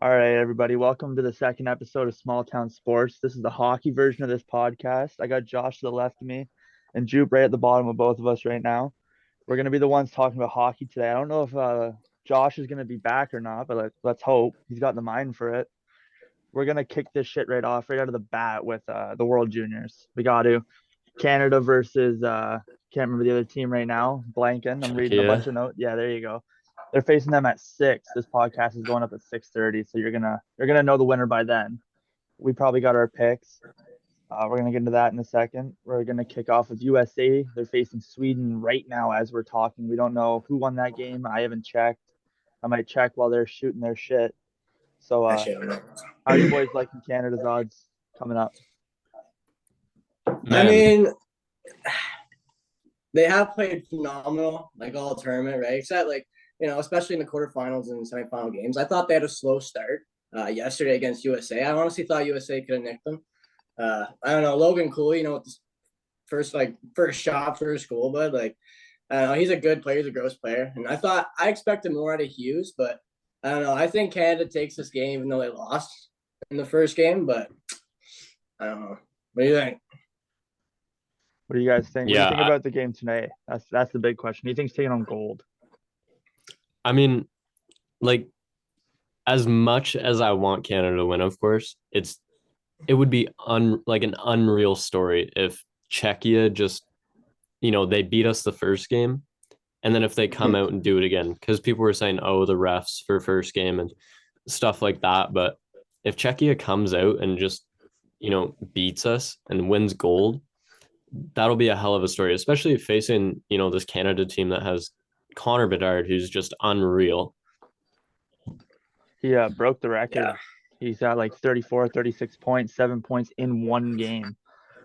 All right, everybody, welcome to the second episode of Small Town Sports. This is the hockey version of this podcast. I got Josh to the left of me and Jupe right at the bottom of both of us right now. We're going to be the ones talking about hockey today. I don't know if Josh is going to be back or not, but let's hope. He's got the mind for it. We're going to kick this shit right off, right out of the bat with the World Juniors. We got to. Canada versus, can't remember the other team right now. Blanking. I'm reading a bunch Czechia. of notes. Yeah, there you go. They're facing them at 6. This podcast is going up at 6:30, so you're gonna know the winner by then. We probably got our picks. We're gonna get into that in a second. We're gonna kick off with USA. They're facing Sweden right now as we're talking. We don't know who won that game. I haven't checked. I might check while they're shooting their shit. So, Actually, I don't know. how are you boys liking Canada's odds coming up? I mean, they have played phenomenal, like all tournament, right? Except especially in the quarterfinals and semifinal games. I thought they had a slow start yesterday against USA. I honestly thought USA could have nicked them. I don't know, Logan Cooley, with this first shot, first goal, but I don't know, he's a good player, he's a gross player. And I expected more out of Hughes, but I don't know. I think Canada takes this game even though they lost in the first game, but I don't know. What do you think? What do you guys think? What do you Yeah, think about the game tonight? That's the big question. Who do you think's taking on gold? I mean, like, as much as I want Canada to win, of course, it would be an unreal story if Czechia just, they beat us the first game, and then if they come out and do it again, because people were saying, oh, the refs for first game and stuff like that. But if Czechia comes out and just, beats us and wins gold, that'll be a hell of a story, especially facing, this Canada team that has Connor Bedard, who's just unreal. He broke the record. Yeah. He's at like 34, 36 points, 7 points in one game.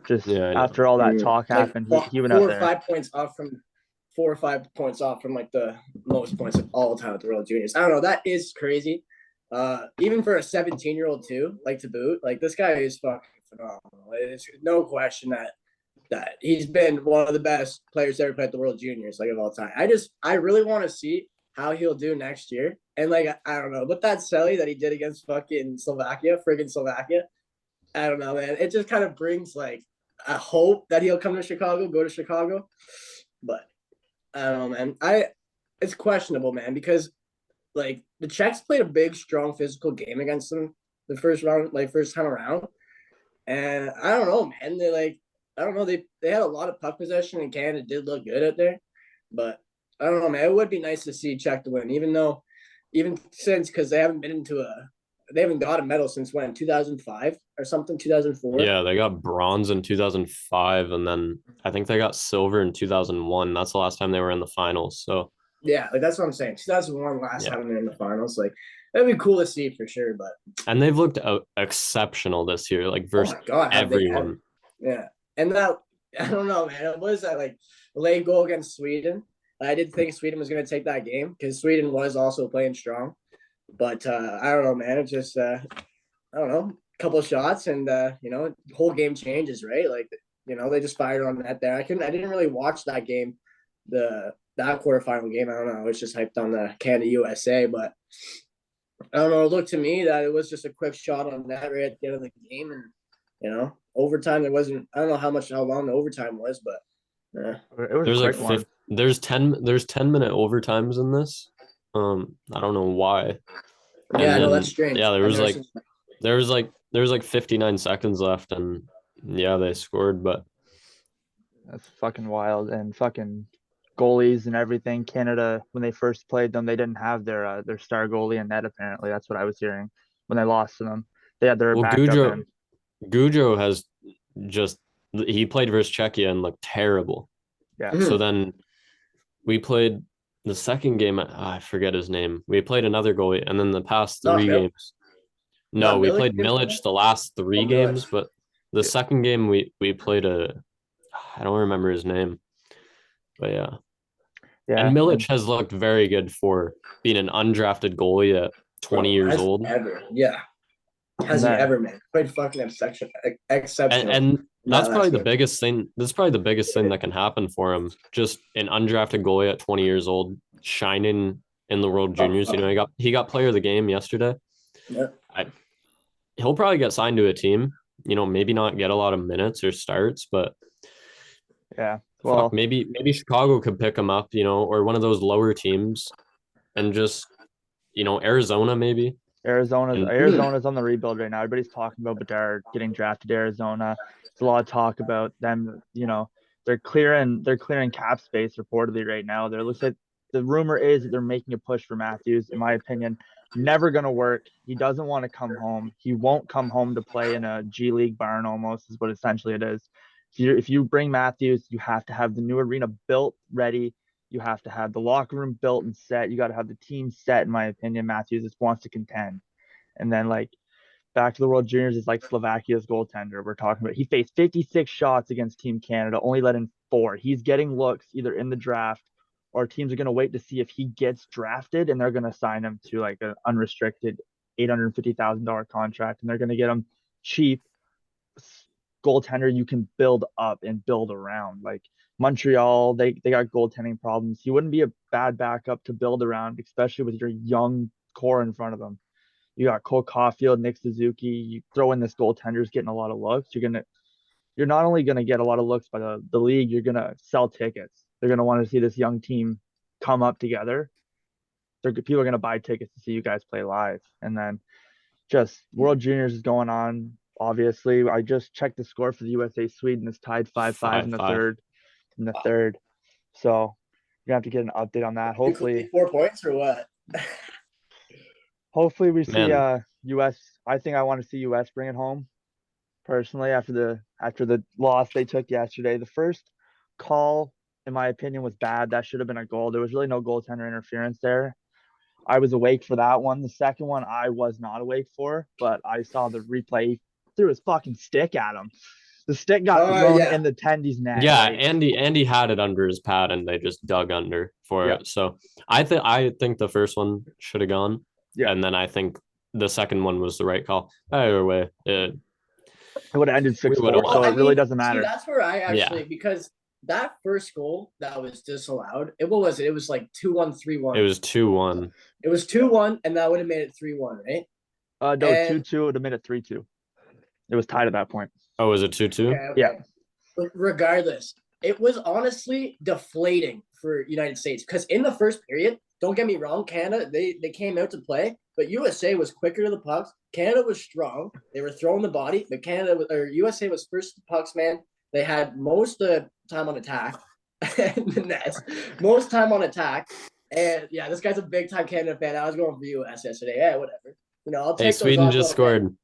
Just Yeah, I know. after all that talk happened, he went out there. 4 or 5 points off from like the most points of all time at the World Juniors. I don't know. That is crazy. Even for a 17-year-old too, like to boot, like this guy is fucking phenomenal. It's no question that he's been one of the best players to ever play at the World Juniors, like of all time. I really want to see how he'll do next year. And I don't know, but that celly that he did against fucking Slovakia, I don't know, man. It just kind of brings like a hope that he'll go to Chicago. But I don't know, man. It's questionable, man, because like the Czechs played a big, strong, physical game against them the first time around. And I don't know, man. I don't know. They had a lot of puck possession, and Canada did look good out there. But I don't know, man. It would be nice to see Czech to win, because they haven't got a medal since when, 2005 or something, 2004. Yeah, they got bronze in 2005, and then I think they got silver in 2001. That's the last time they were in the finals. So yeah, that's what I'm saying. 2001 last time they're in the finals. Like that'd be cool to see for sure. And they've looked exceptional this year, like versus everyone. Yeah. And that, I don't know, man. What is that, like, late goal against Sweden? I did think Sweden was going to take that game because Sweden was also playing strong. But I don't know, man. It's just, I don't know, a couple of shots and, the whole game changes, right? Like, they just fired on that there. I didn't really watch that game, that quarterfinal game. I don't know. I was just hyped on the Canada-USA. But I don't know. It looked to me that it was just a quick shot on that right at the end of the game. And, overtime, there wasn't, I don't know how long the overtime was, but it was a quick one. There's 10-minute overtimes in this. I don't know why. Yeah, I know, that's strange. Yeah, there was like 59 seconds left, and yeah, they scored, but that's fucking wild. And fucking goalies and everything. Canada, when they first played them, they didn't have their star goalie in net. Apparently, that's what I was hearing when they lost to them. They had their backup. Gaudreau has he played versus Czechia and looked terrible. Yeah. So then we played the second game. I forget his name. We played another goalie, and then the past 3 games. No, we played Milic the last 3 games, but the second game we played I don't remember his name, but yeah. And Milic has looked very good for being an undrafted goalie at 20 years old. Yeah. Hasn't ever, man. Played fucking exceptional. And that's probably the biggest thing. That's probably the biggest thing that can happen for him. Just an undrafted goalie at 20 years old, shining in the World Juniors. He got player of the game yesterday. Yeah. He'll probably get signed to a team. Maybe not get a lot of minutes or starts, but Yeah. Well, maybe Chicago could pick him up, or one of those lower teams, and just Arizona maybe. Arizona's on the rebuild right now. Everybody's talking about Bedard getting drafted to Arizona. There's a lot of talk about them. They're clearing cap space reportedly right now. There looks like the rumor is that they're making a push for Matthews. In my opinion, never gonna work. He doesn't want to come home. He won't come home to play in a G League barn. Almost is what essentially it is. If you bring Matthews, you have to have the new arena built, ready. You have to have the locker room built and set. You got to have the team set, in my opinion. Matthews just wants to contend. And then, like, back to the World Juniors is like Slovakia's goaltender. We're talking about he faced 56 shots against Team Canada, only let in 4. He's getting looks either in the draft or teams are going to wait to see if he gets drafted and they're going to sign him to like an unrestricted $850,000 contract and they're going to get him cheap goaltender you can build up and build around. Like Montreal, they got goaltending problems. He wouldn't be a bad backup to build around, especially with your young core in front of them. You got Cole Caulfield, Nick Suzuki. You throw in this goaltender's getting a lot of looks. You're not only gonna get a lot of looks by the league, you're gonna sell tickets. They're gonna want to see this young team come up together. People are gonna buy tickets to see you guys play live. And then just World Juniors is going on. Obviously, I just checked the score for the USA Sweden. It's tied 5-5 in the 5-5. third. So you have to get an update on that. Hopefully, 4 points or what? hopefully we see Man. US. I think I want to see US bring it home. Personally, after the loss they took yesterday, the first call, in my opinion, was bad. That should have been a goal. There was really no goaltender interference there. I was awake for that one. The second one I was not awake for, but I saw the replay. He threw his fucking stick at him. The stick got thrown in the tendy's net. Yeah, like, Andy had it under his pad and they just dug under for it. So I think the first one should have gone. Yeah. And then I think the second one was the right call. Either way, it would have ended 6-4. would've So it really doesn't matter. See, that's where I actually because that first goal that was disallowed, what was it? It was like 2-1, 3-1. It was 2-1. It was 2-1, and that would have made it 3-1, right? No, 2-2 would have made it 3-2. It was tied at that point. Oh, was it 2-2? Okay. Yeah. But regardless, it was honestly deflating for United States because in the first period, don't get me wrong, Canada, they came out to play, but USA was quicker to the pucks. Canada was strong. They were throwing the body, but USA was first to the pucks, man. They had most of the time on attack and the nets, most time on attack. And yeah, this guy's a big time Canada fan. I was going for US yesterday. Yeah, whatever. I'll take Sweden just scored.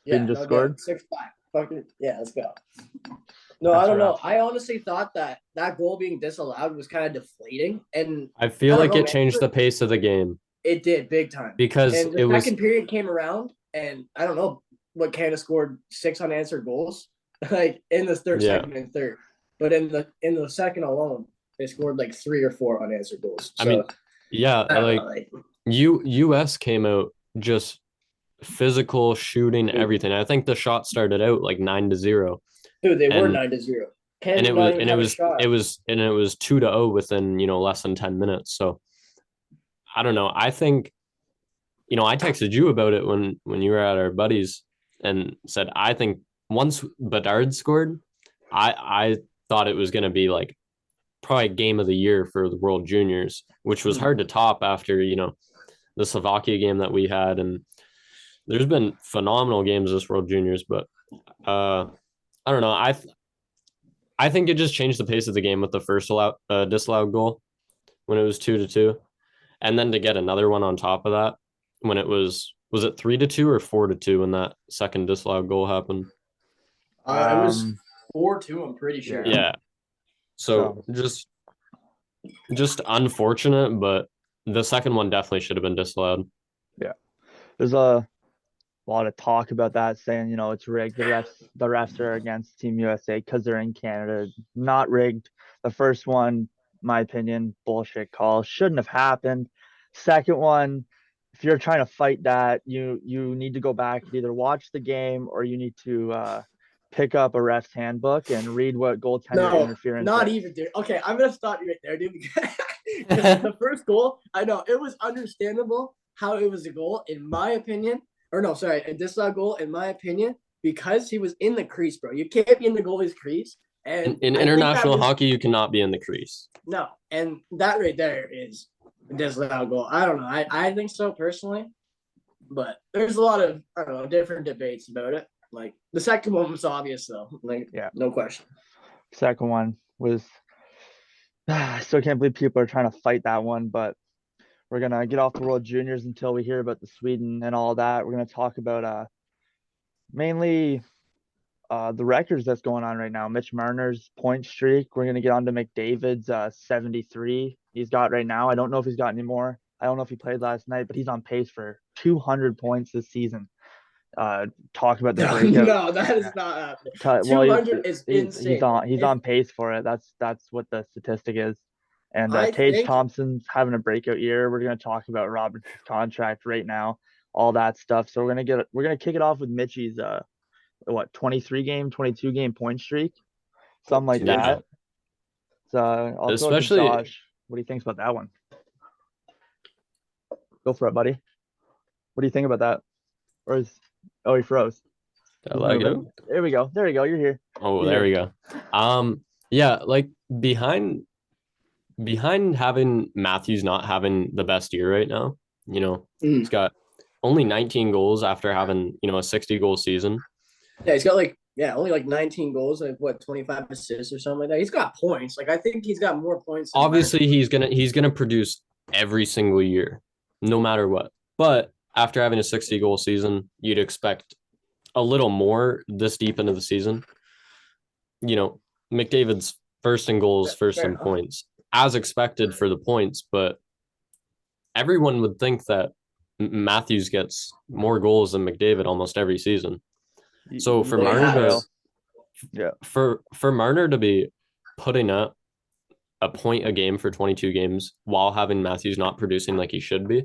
Sweden just scored? 6-5. Fucking yeah, let's go. No, I don't know. I honestly thought that goal being disallowed was kind of deflating, and I feel like it changed the pace of the game. It did big time because the second period came around, and I don't know what Canada scored 6 unanswered goals like in the second and third, but in the second alone they scored like 3 or 4 unanswered goals. So, I mean, US came out just physical shooting everything. I think the shot started out like 9-0. Dude, they were 9-0. And it was 2-0 within less than 10 minutes. So I don't know. I think I texted you about it when you were at our buddies and said I think once Bedard scored, I thought it was going to be like probably game of the year for the World Juniors, which was hard to top after the Slovakia game that we had, and there's been phenomenal games this World Juniors, but I don't know. I think it just changed the pace of the game with the first disallowed goal when it was 2-2, and then to get another one on top of that when it was it 3-2 or 4-2 when that second disallowed goal happened? It was 4-2. I'm pretty sure. Yeah. So just unfortunate, but the second one definitely should have been disallowed. Yeah. There's a lot of talk about that, saying it's rigged. The refs are against Team USA because they're in Canada. Not rigged. The first one, my opinion, bullshit call. Shouldn't have happened. Second one, if you're trying to fight that, you need to go back and either watch the game or you need to pick up a ref's handbook and read what goaltender interference. Not even, dude. Okay, I'm gonna stop you right there, dude. Because the first goal, I know it was understandable how it was a goal, in my opinion. or no, sorry, a disallowed goal, in my opinion, because he was in the crease, bro. You can't be in the goalie's crease. And In I think that international was hockey, you cannot be in the crease. no, and that right there is a disallowed goal. I don't know. I think so personally, but there's a lot of I don't know different debates about it. Like the second one was obvious though, like Yeah. no question. Second one was I still can't believe people are trying to fight that one, but we're gonna get off the World Juniors until we hear about the Sweden and all that. We're gonna talk about mainly the records that's going on right now. Mitch Marner's point streak. We're gonna get on to McDavid's 73 he's got right now. I don't know if he's got any more. I don't know if he played last night, but he's on pace for 200 points this season. Talk about the breakout. No, that is not happening. Well, 200 is insane. He's on pace for it. That's what the statistic is. And I Tage think Thompson's having a breakout year. We're gonna talk about Robert's contract right now, all that stuff. So we're gonna kick it off with Mitchie's 23 game, 22 game point streak, something like Yeah. that. So I'll throw it to Especially- Josh. What do you think about that one? Go for it, buddy. What do you think about that? He froze. I like it. There we go. There you go. You're here. Oh, You're there here. we go. Yeah, like behind having Matthews not having the best year right now, he's got only 19 goals after having, a 60 goal season. Yeah, he's got only like 19 goals, like what 25 assists or something like that. He's got points. Like I think he's got more points. Obviously, he's gonna produce every single year, no matter what. But after having a 60 goal season, you'd expect a little more this deep into the season. McDavid's first in goals, first in points, as expected for the points, but everyone would think that Matthews gets more goals than McDavid almost every season. So for Marner for Marner to be putting up a point a game for 22 games while having Matthews not producing like he should be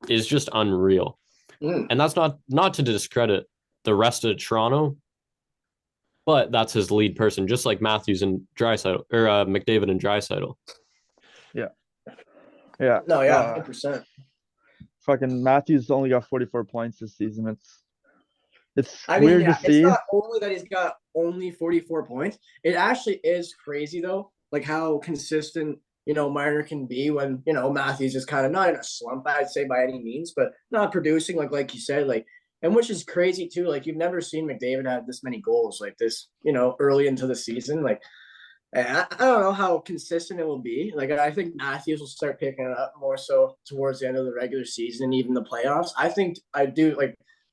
is just unreal. And that's not to discredit the rest of Toronto, but that's his lead person, just like Matthews and Draisaitl or McDavid and Draisaitl. Yeah. No, yeah, 100%. Fucking Matthews only got 44 points this season. It's I mean, weird to see. It's not only that he's got only 44 points. It actually is crazy though, like how consistent Marner can be when Matthews is kind of not in a slump, I'd say by any means, but not producing like you said, and which is crazy too. Like you've never seen McDavid have this many goals like this, early into the season. Like I don't know how consistent it will be. Like I think Matthews will start picking it up more so towards the end of the regular season and even the playoffs.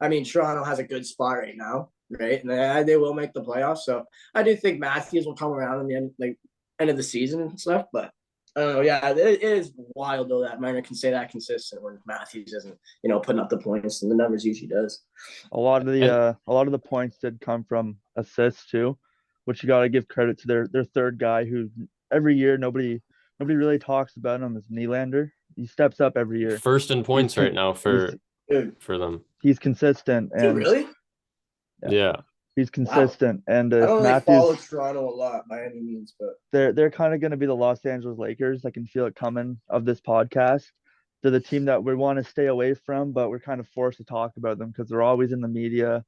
Toronto has a good spot right now, right? And they will make the playoffs. So I do think Matthews will come around in the end of the season and stuff. But I don't know. Yeah, it is wild though that Marner can stay that consistent when Matthews isn't, putting up the points and the numbers usually does. A lot of the points did come from assists too, which you got to give credit to their third guy who every year nobody really talks about him, is Nylander. He steps up every year. First in points right now for them. He's consistent. And really? Yeah. He's consistent. Wow. And I don't Matthews, follow Toronto a lot by any means, but they're kind of going to be the Los Angeles Lakers. I can feel it coming of this podcast. They're the team that we want to stay away from, but we're kind of forced to talk about them because they're always in the media.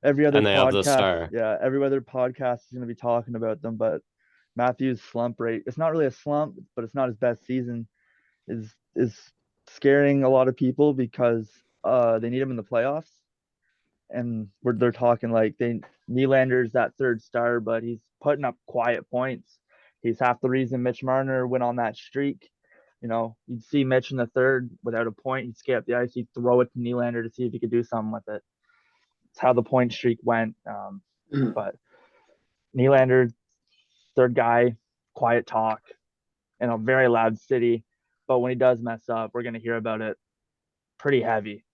Every other podcast, every other podcast is going to be talking about them. But Matthews' slump rate, it's not really a slump, but it's not his best season, is scaring a lot of people because they need him in the playoffs. And they're talking like Nylander's that third star, but he's putting up quiet points. He's half the reason Mitch Marner went on that streak. You'd see Mitch in the third without a point. He'd skate up the ice. He'd throw it to Nylander to see if he could do something with it. It's how the point streak went. But Nylander, third guy, quiet talk in a very loud city. But when he does mess up, we're going to hear about it pretty heavy.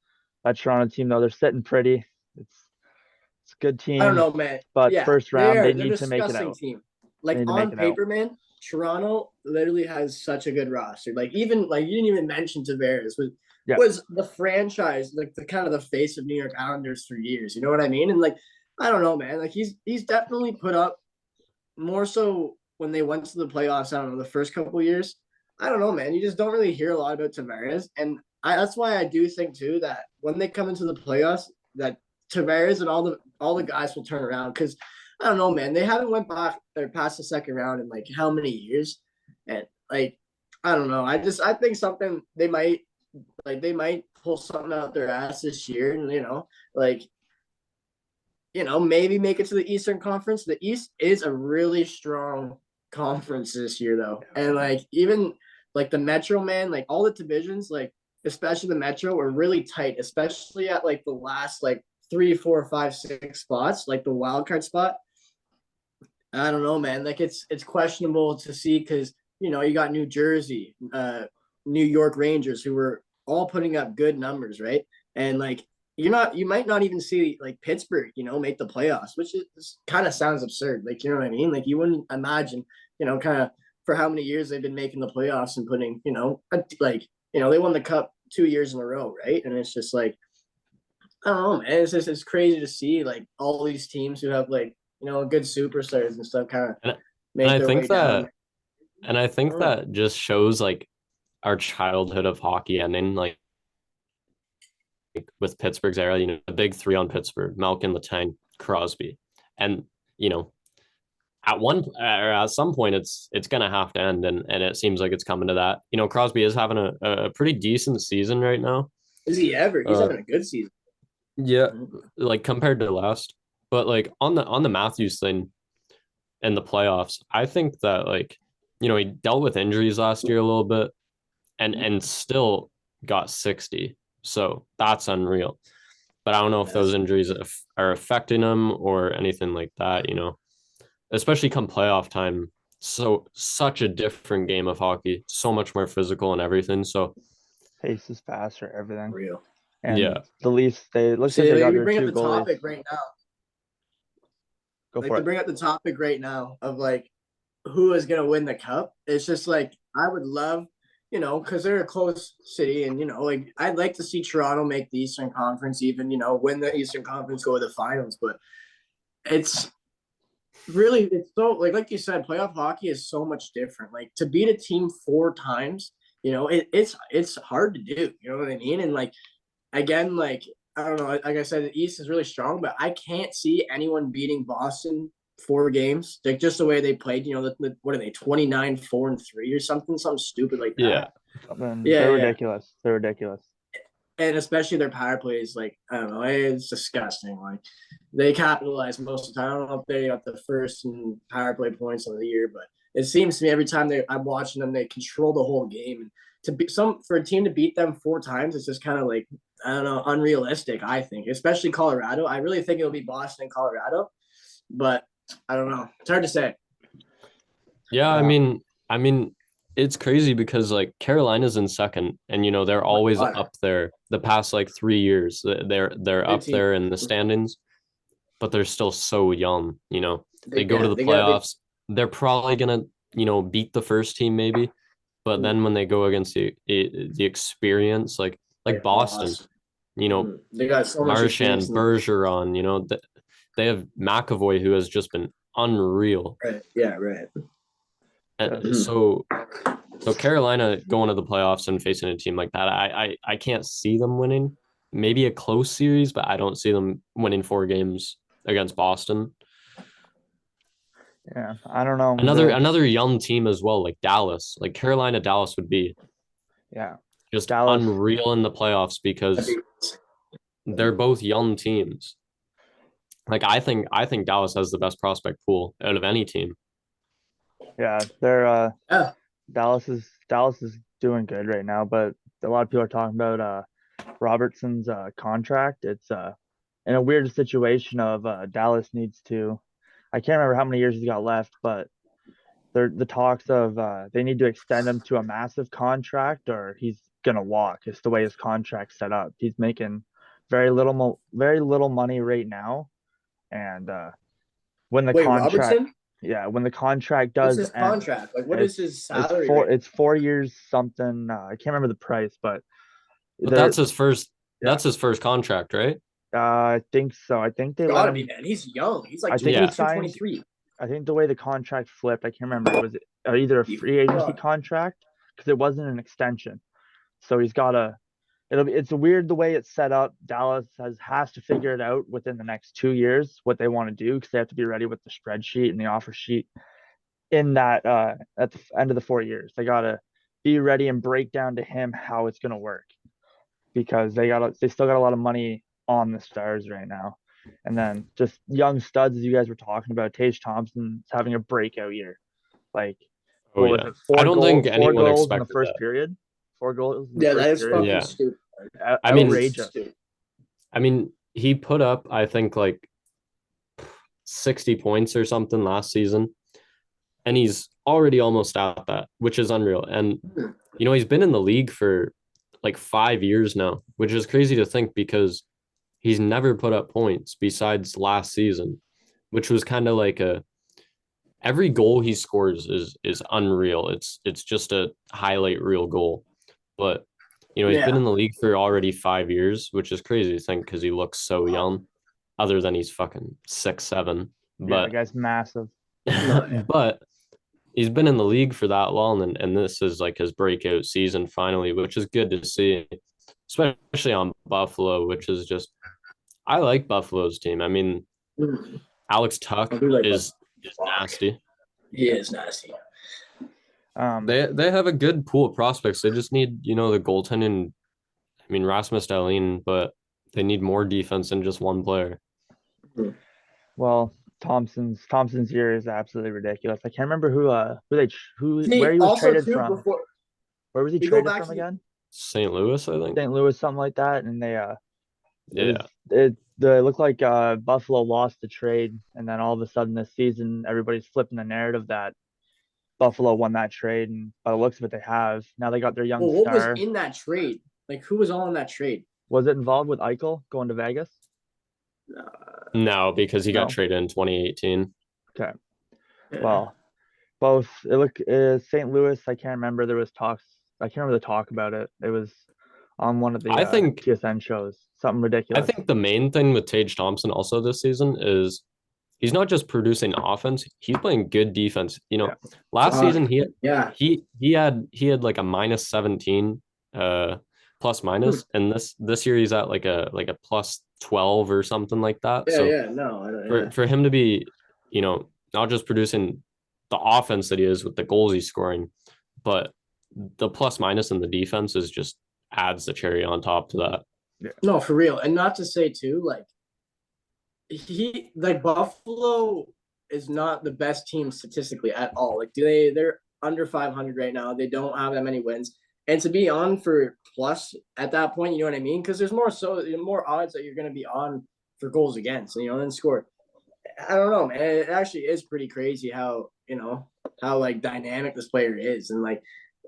That Toronto team, though, they're sitting pretty. It's a good team. I don't know, man. But first round, they need to make it out. Team. Like on paper, man, Toronto literally has such a good roster. Like even you didn't even mention Tavares was the franchise, like the kind of the face of New York Islanders for years. You know what I mean? And I don't know, man. Like he's definitely put up more so when they went to the playoffs. I don't know, the first couple of years. I don't know, man. You just don't really hear a lot about Tavares, and that's why I do think too that when they come into the playoffs, that Tavares and all the guys will turn around because I don't know, man. They haven't went back or past the second round in like how many years, and like I don't know. I think something they might pull something out their ass this year, and maybe make it to the Eastern Conference. The East is a really strong conference this year, though, and like even like the Metro, man, like all the divisions, like especially the Metro, were really tight, especially at like the last like 3, 4, 5, 6 spots, like the wild card spot. I don't know, man. Like it's questionable to see because you got New Jersey, New York Rangers, who were all putting up good numbers, right? And like you might not even see like Pittsburgh, make the playoffs, which is kind of sounds absurd. Like, you know what I mean? Like you wouldn't imagine, kind of for how many years they've been making the playoffs and putting, they won the cup 2 years in a row, right? And it's just like, I don't know, man. It's crazy to see like all these teams who have like, good superstars and stuff kind of make I their think way that, down. and I think that just shows like our childhood of hockey ending, like with Pittsburgh's era, the big three on Pittsburgh: Malkin, Letang, Crosby, and at some point it's gonna have to end, and it seems like it's coming to that. Crosby is having a pretty decent season right now. Is he ever? He's having a good season. Yeah, like compared to last, but like on the Matthews thing in the playoffs, I think that like he dealt with injuries last year a little bit, and still got 60. So that's unreal. But I don't know if those injuries are affecting him or anything like that, especially come playoff time. So such a different game of hockey, so much more physical and everything. So pace is faster, everything. Real. And yeah, the Leafs, they looks like they got their bring up two the goalies. topic right now. Go like for to it. bring up the topic right now of like who is gonna win the cup. It's just like I would love, because they're a close city, and like I'd like to see Toronto make the Eastern Conference, even win the Eastern Conference, go to the finals. But it's so like you said, playoff hockey is so much different. Like to beat a team 4 times, it's hard to do. You know what I mean? And like again, like I don't know, like I said, the East is really strong, but I can't see anyone beating Boston 4 games. Like just the way they played, what are they, 29, 4-3 or something stupid like that. They're ridiculous. They're ridiculous. And especially their power plays, like I don't know, it's disgusting. Like they capitalize most of the time. I don't know if they got the first and power play points of the year, but it seems to me every time I'm watching them, they control the whole game. And for a team to beat them 4 times, it's just kind of like, I don't know, unrealistic, I think, especially Colorado. I really think it'll be Boston and Colorado, but I don't know. It's hard to say. Yeah, I mean, it's crazy because like Carolina's in second, and they're always up there. The past like 3 years, they're up there in the standings, but they're still so young. They go to the playoffs. They're probably gonna beat the first team maybe, but then when they go against the experience like Boston, they got so much Marchand, Bergeron, they have McAvoy, who has just been unreal. Right. Yeah. Right. And so Carolina going to the playoffs and facing a team like that, I can't see them winning. Maybe a close series, but I don't see them winning 4 games against Boston. Yeah, I don't know. Another young team as well, like Dallas. Like Carolina, Dallas would be just Dallas, unreal in the playoffs because they're both young teams. Like I think Dallas has the best prospect pool out of any team. Yeah, they're Dallas is doing good right now, but a lot of people are talking about Robertson's contract. It's in a weird situation of Dallas needs to. I can't remember how many years he's got left, but the talks of they need to extend him to a massive contract or he's gonna walk. It's the way his contract's set up. He's making very little money right now, and when the contract. Robertson? Yeah, when the contract does What's his end, contract? Like, what is his salary? It's 4 years something. I can't remember the price, but that's his first. Yeah. That's his first contract, right? I think so. I think they let him. Man, he's young. He's like 23. I think the way the contract flipped, I can't remember. It was either a free agency contract because it wasn't an extension. So he's got it's weird the way it's set up. Dallas has to figure it out within the next 2 years what they want to do because they have to be ready with the spreadsheet and the offer sheet in that at the end of the 4 years. They gotta be ready and break down to him how it's gonna work because they still got a lot of money on the Stars right now. And then just young studs, as you guys were talking about, Tage Thompson's having a breakout year. Like, Oh what was yeah. it? I don't think Four anyone goals in the expected first that. period. 4 goals in the Yeah, that first is period. fucking Yeah. stupid. I mean, Outrageous. Stupid. I mean, he put up, I think, like 60 points or something last season, and he's already almost at that, which is unreal. And he's been in the league for like 5 years now, which is crazy to think because he's never put up points besides last season, which was kind of like every goal he scores is unreal. It's just a highlight reel goal. But he's been in the league for already 5 years, which is crazy to think because he looks so young, other than he's fucking 6'7". Yeah, the But guy's massive. but he's been in the league for that long, and this is like his breakout season finally, which is good to see, especially on Buffalo, which is just I like Buffalo's team. I mean, Alex Tuck I do like is nasty. He is nasty. They have a good pool of prospects. They just need, the goaltending. I mean, Rasmus Dahlin, but they need more defense than just one player. Well, Thompson's year is absolutely ridiculous. I can't remember where he was also traded too, from. before Where was he we go traded back from to again? St. Louis, I think. St. Louis, something like that. And they Yeah. it looked like Buffalo lost the trade, and then all of a sudden this season everybody's flipping the narrative that Buffalo won that trade, and by the looks of it, they have. Now they got their young what was star. in that trade? Like, who was all in that trade? Was it involved with Eichel going to Vegas? No, because he got No. traded in 2018. Okay. Well, both St. Louis. I can't remember. There was talks. I can't remember the talk about it. It was on one of the I think TSN shows. Something I ridiculous. think the main thing with Tage Thompson also this season is he's not just producing offense, he's playing good defense. Last season he had like a minus 17 plus minus, and this year he's at like a plus 12 or something like that. For him to be, not just producing the offense that he is with the goals he's scoring, but the plus minus in the defense is just adds the cherry on top to that. Yeah. No, for real. And not to say too, like Buffalo is not the best team statistically at all. Like they're under 500 right now. They don't have that many wins. And to be on for plus at that point, you know what I mean? Because there's more odds that you're going to be on for goals against, and score. I don't know, man. It actually is pretty crazy how like dynamic this player is, and like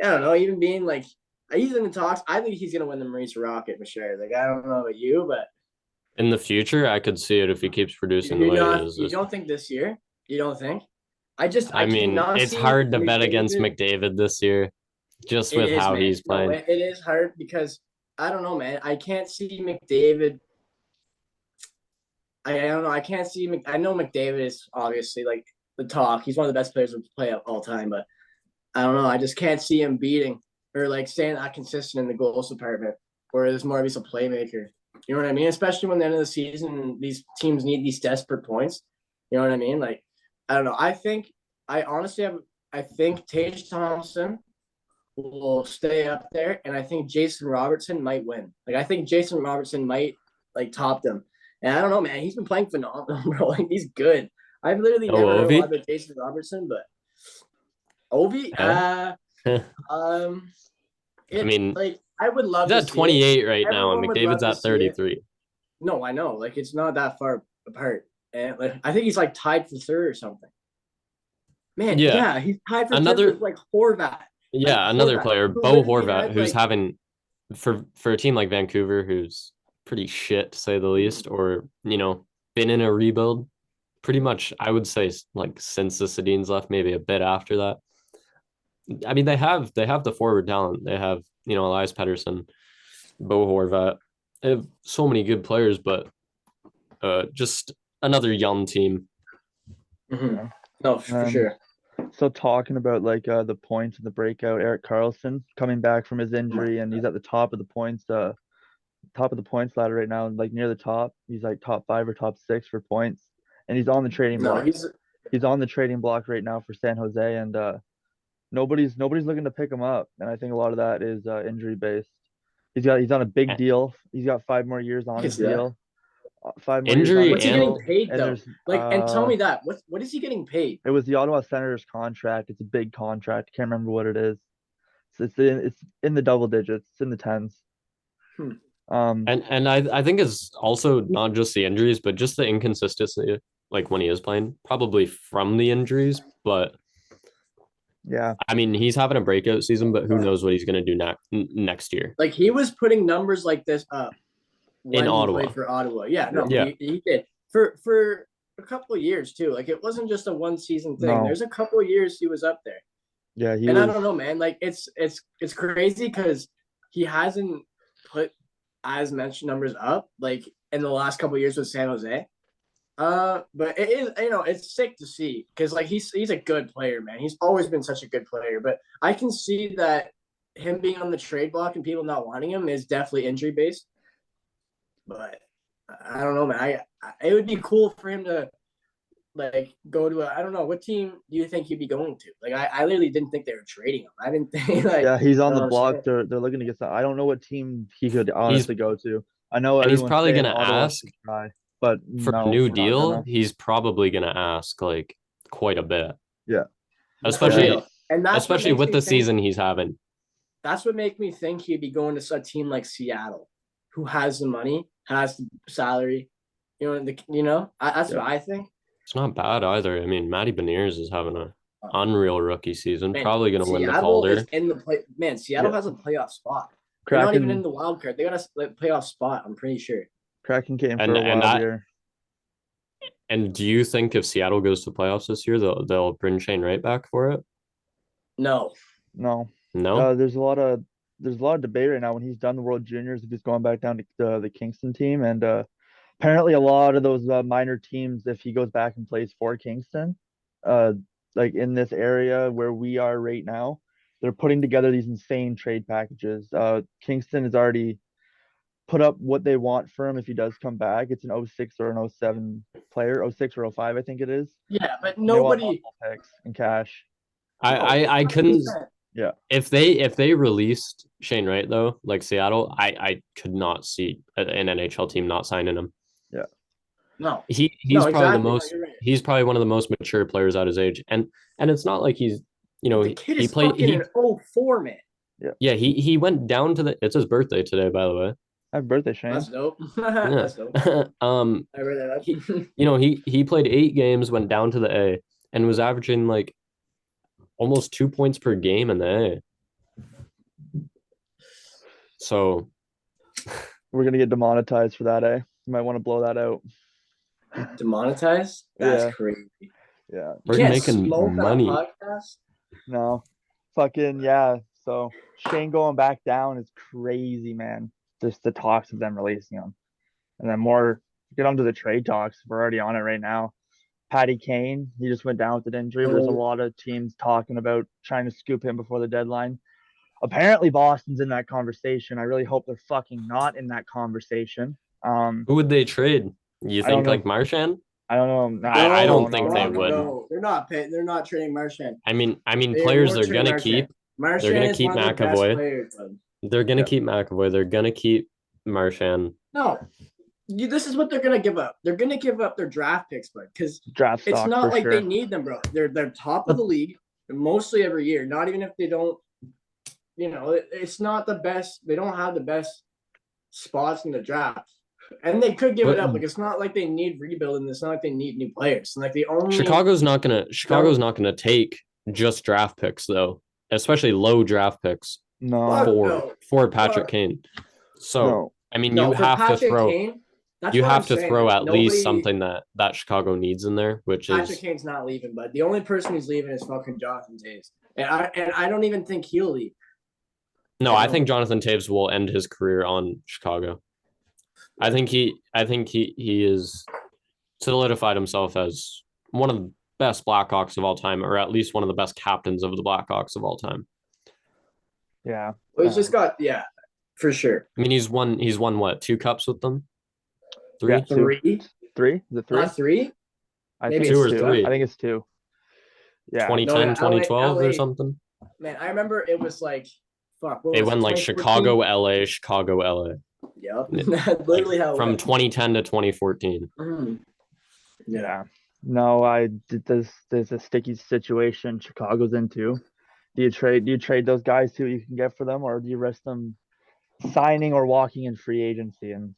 I don't know, even being like he's in the talks. I think he's gonna win the Maurice Rocket for sure. Like I don't know about you, but in the future, I could see it if he keeps producing the way he is. You don't think this year? You don't think? I mean, it's hard to bet against McDavid this year, just with how he's playing. No, it is hard because I don't know, man. I can't see McDavid. I don't know. I can't see. I know McDavid is obviously like the talk. He's one of the best players to play of all time, but I don't know. I just can't see him beating or like staying that consistent in the goals department, where there's more of he's a playmaker. You know what I mean? Especially when the end of the season, these teams need these desperate points. You know what I mean? Like, I don't know. I think Tage Thompson will stay up there, and I think Jason Robertson might win. Like, I think Jason Robertson might like top them. And I don't know, man. He's been playing phenomenal, bro. Like, he's good. I've literally never heard a lot about Jason Robertson, but Ovi, I mean, like I would love. He's at 28 right now, and McDavid's at 33. No, I know. Like it's not that far apart, and like I think he's like tied for third or something. Man, yeah, he's tied for third with like Horvat. Yeah, another player, Bo Horvat, who's having for a team like Vancouver, who's pretty shit to say the least, or been in a rebuild. Pretty much, I would say like since the Sedins left, maybe a bit after that. I mean, they have the forward talent. They have Elias Pettersson, Bo Horvat. They have so many good players, but just another young team. Mm-hmm. No, for sure. So talking about like the points and the breakout, Erik Karlsson coming back from his injury, and he's at the top of the points. top of the points ladder right now, like near the top. He's like top 5 or top 6 for points, and he's on the trading No, block. He's on the trading block right now for San Jose, and nobody's looking to pick him up, and I think a lot of that is injury based. He's on a big deal. He's got 5 more years on his deal. 5 more years on Injury his what's he deal. getting paid And though? there's Like, and tell me that. What is he getting paid? it was the Ottawa Senators contract. It's a big contract. Can't remember what it is. It's in the double digits. It's in the tens. And I think it's also not just the injuries, but just the inconsistency, like when he is playing, probably from the injuries. But yeah, I mean, he's having a breakout season, but who knows what he's going to do next year? Like, he was putting numbers like this up when In he Ottawa. played for Ottawa. Yeah, no, Yeah. he did for a couple of years too. Like, it wasn't just a one season thing. No. There's a couple of years he was up there. Yeah, I don't know, man. Like, it's crazy because he hasn't put as much numbers up like in the last couple of years with San Jose. But it is, it's sick to see because like he's a good player, man. He's always been such a good player. But I can see that him being on the trade block and people not wanting him is definitely injury based. But I don't know, man. It would be cool for him to like go to I don't know, what team do you think he'd be going to? Like I literally didn't think they were trading him. I didn't think like yeah, he's on the block. They're looking to get some. I don't know what team he could honestly go to. I know and he's everyone's probably saying going to Ottawa ask should try, but for no, a new we're not deal. gonna. He's probably going to ask like quite a bit. Yeah, Especially and that's especially with the season he's having. That's what makes me think he'd be going to a team like Seattle, who has the money, has the salary. That's what I think. It's not bad either. I mean, Matty Beniers is having an unreal rookie season. Man, probably going to win the Seattle Calder. is in the play. Man, Seattle has a playoff spot. They're not even in the wild card. They got a playoff spot. I'm pretty sure. Kraken came for a wild year. And do you think if Seattle goes to playoffs this year, they'll bring Shane Wright back for it? No. There's a lot of debate right now when he's done the World Juniors if he's going back down to the Kingston team, and apparently a lot of those minor teams, if he goes back and plays for Kingston, like in this area where we are right now, they're putting together these insane trade packages. Kingston has already put up what they want for him if he does come back. It's an 06 or an 07 player, 06 or 05, I think it is. Yeah, but nobody picks in cash. I couldn't. Yeah. If they released Shane Wright though, like Seattle, I could not see an NHL team not signing him. Yeah. No. He's probably the most. Right. He's probably one of the most mature players at his age, and it's not like he's he played in 04, man. Yeah, he went down to the. It's his birthday today, by the way. Happy birthday, Shane. That's dope. That's dope. I read that. He played 8 games, went down to the A, and was averaging like almost 2 points per game in the A. So we're gonna get demonetized for that, eh? You might want to blow that out. Demonetized? That's crazy. Yeah. We're making money. No. Fucking yeah. So Shane going back down is crazy, man. Just the talks of them releasing him. And then get onto the trade talks. We're already on it right now. Patty Kane, he just went down with an injury. There's a lot of teams talking about trying to scoop him before the deadline. Apparently Boston's in that conversation. I really hope they're fucking not in that conversation. Who would they trade? You think like Marchand? I don't know. No, I don't think they would. No, they're not paying. They're not trading Marchand. I mean, players they're gonna keep. They're gonna keep McAvoy. They're gonna keep McAvoy. They're gonna keep Marchand. No, this is what they're gonna give up. They're gonna give up their draft picks, bud, because it's not like they need them, bro. They're top of the league mostly every year. Not even if they don't. It's not the best. They don't have the best spots in the draft. And they could give it up. Like, it's not like they need rebuilding. It's not like they need new players. And like the only Chicago's not gonna take just draft picks though, especially low draft picks. For Patrick Kane. So I mean, you have to throw at least something that Chicago needs in there, which is Patrick Kane's not leaving, but the only person who's leaving is fucking Jonathan Toews, and I don't even think he'll leave. No, I think Jonathan Toews will end his career on Chicago. I think he is solidified himself as one of the best Blackhawks of all time, or at least one of the best captains of the Blackhawks of all time. Yeah. Well, he's just got for sure. I mean, he's won what, 2 cups with them? Yeah, 3? two. Three, Three? Is it three? not three. I Maybe think Two it's it's or two. two. three? I think it's two. Yeah. No, 2010, yeah, 2012 or LA. something? Man, I remember it was like, fuck. What They was it? went like 2014? Chicago, LA. Yep, Yeah, that's like literally how it from went. 2010 to 2014. Mhm. Yeah. Yeah. No, there's a sticky situation Chicago's into. Do you trade those guys who you can get for them, or do you risk them signing or walking in free agency? And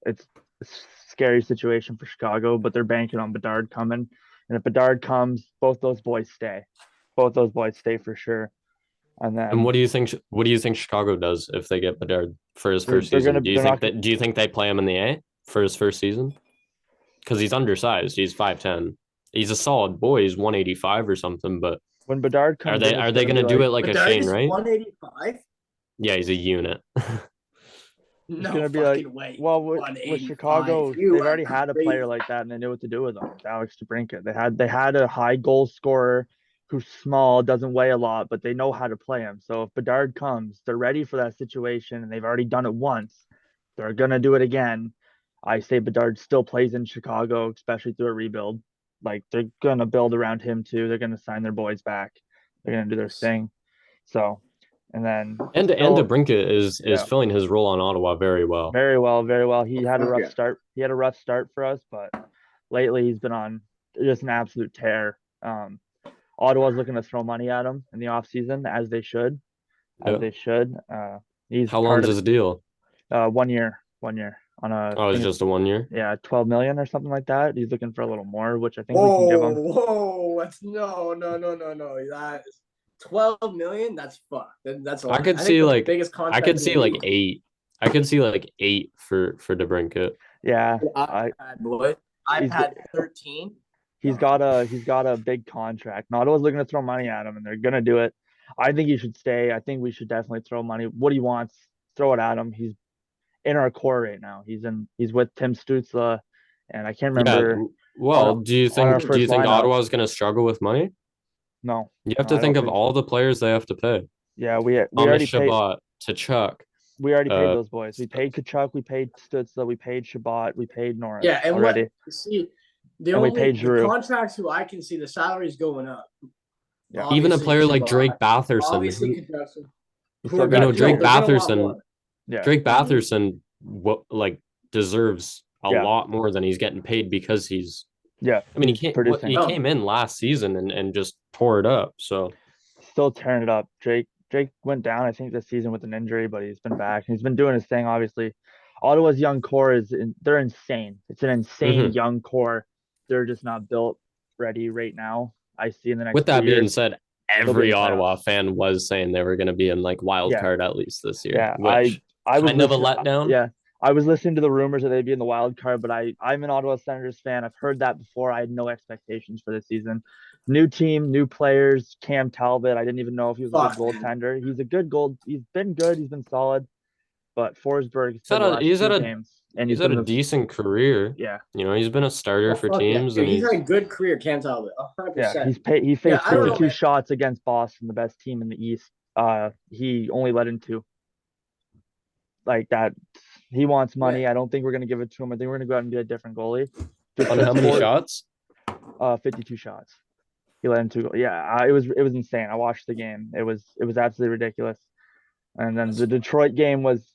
it's a scary situation for Chicago, but they're banking on Bedard coming. And if Bedard comes, both those boys stay. Both those boys stay for sure. And And then what do you think Chicago does if they get Bedard for his they're first they're season? gonna they're not Do you think they play him in the A for his first season? Because he's undersized. He's 5'10". He's a solid boy. He's 185 or something. But when Bedard comes in, it's are they gonna be gonna do like it like But a Dart Shane is Wright? 185. Yeah, he's a unit. it's No gonna be like fucking way. well with 185. Chicago, You they've are already had a player crazy. like that and they knew what to do with him. It's Alex DeBrincat. They had a high goal scorer who's small, doesn't weigh a lot, but they know how to play him. So if Bedard comes, they're ready for that situation and they've already done it once. They're gonna do it again. I say Bedard still plays in Chicago, especially through a rebuild. Like they're gonna build around him too. They're gonna sign their boys back. They're gonna do their thing. So, and then And still, DeBrincat is yeah, filling his role on Ottawa very well. very well, very well. He had a Fuck rough yeah. start. He had a rough start for us, but lately he's been on just an absolute tear. Ottawa's looking to throw money at him in the offseason, as Yeah. they should. He's How part long's of his deal? 1 year on a, I Oh, it's think it's just a 1 year. yeah, 12 million or something like that. He's looking for a little more, which I think we can give him. Whoa. That's no. That is 12 million. That's fuck. That's a I lot. could I think see that's the like biggest I contract could in the see like league. 8. I could see like 8 for DeBrincat. Yeah, I've I had what? I've he's had 13. he's got a big contract. Ottawa's looking to throw money at him, and they're gonna do it. I think he should stay. I think we should definitely throw money. What he wants, throw it at him. He's in our core right now. He's with Tim Stützle, and I can't Yeah. remember Well, on our do you first think lineup. Ottawa's going to struggle with money? No, You have no, to I think don't of think so. all the players they have to pay. Yeah, we Thomas already paid. Chabot to Chuck. We already paid Uh, those boys. We paid Kachuk, we paid Stützle, we paid Shabbat, we paid Norris Yeah, and already, what see and we paid the Giroux. contracts who I can see the salaries going up. Yeah, Even a Obviously player like Drake Shabbat. Batherson, Obviously who, Kachuk, you who still are you got know, gonna Drake they're gonna want Batherson, more. yeah, Drake Batherson, what like deserves a yeah, lot more than he's getting paid because he's. yeah. I mean, He's he producing, Oh, came in last season and just tore it up. So still tearing it up. Drake went down, I think, this season with an injury, but he's been back. He's been doing his thing. Obviously, Ottawa's young core they're insane. It's an insane mhm. young core. They're just not built ready right now. I see in the With next two that being years said, they'll be in every the Ottawa playoffs. fan was saying they were going to be in like wild Yeah, card at least this year, yeah. I which I was kind of a listening. letdown. Yeah, I was listening to the rumors that they'd be in the wild card, but I'm an Ottawa Senators fan. I've heard that before. I had no expectations for this season. New team, new players. Cam Talbot. I didn't even know if he was a good fuck man. goaltender. He's a good goal. He's been good. He's been solid. But Forsberg said the last two games, and he's He's had been a the decent career. yeah, You know, he's been a starter Oh, for fuck yeah. teams, Dude, and he's had a he's good career, can't tell it. yeah. 100%. He Yeah, faced I don't know, 52 man. shots against Boston, the best team in the East. He only let in two. Like that, he wants Yeah. money. I don't think we're gonna give it to him. I think we're gonna go out and get a different goalie. Just on because how many shots? 52 shots. He let in two. Yeah, it was insane. I watched the game. It was absolutely ridiculous. And then That's the Detroit game is